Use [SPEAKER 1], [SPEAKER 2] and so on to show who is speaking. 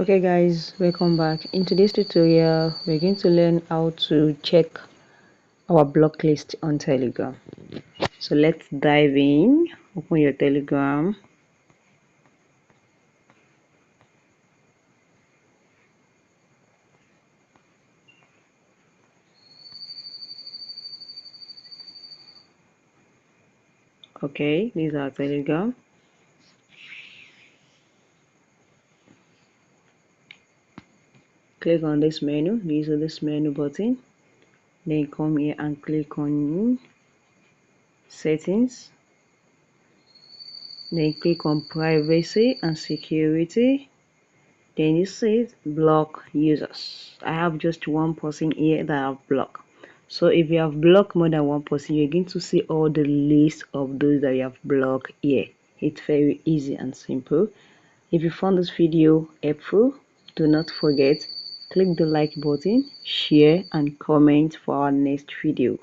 [SPEAKER 1] Okay guys, welcome back. In today's tutorial we're going to learn how to check our block list on Telegram. So let's dive in. Open your Telegram. Okay, this is our Telegram. Click on this menu. This menu button, then come here and click on settings, then click on privacy and security. Then you see block users. I have just one person here that I've blocked. So if you have blocked more than one person, you're going to see all the list of those that you have blocked here. It's very easy and simple. If you found this video helpful, do not forget, click the like button, share and comment for our next video.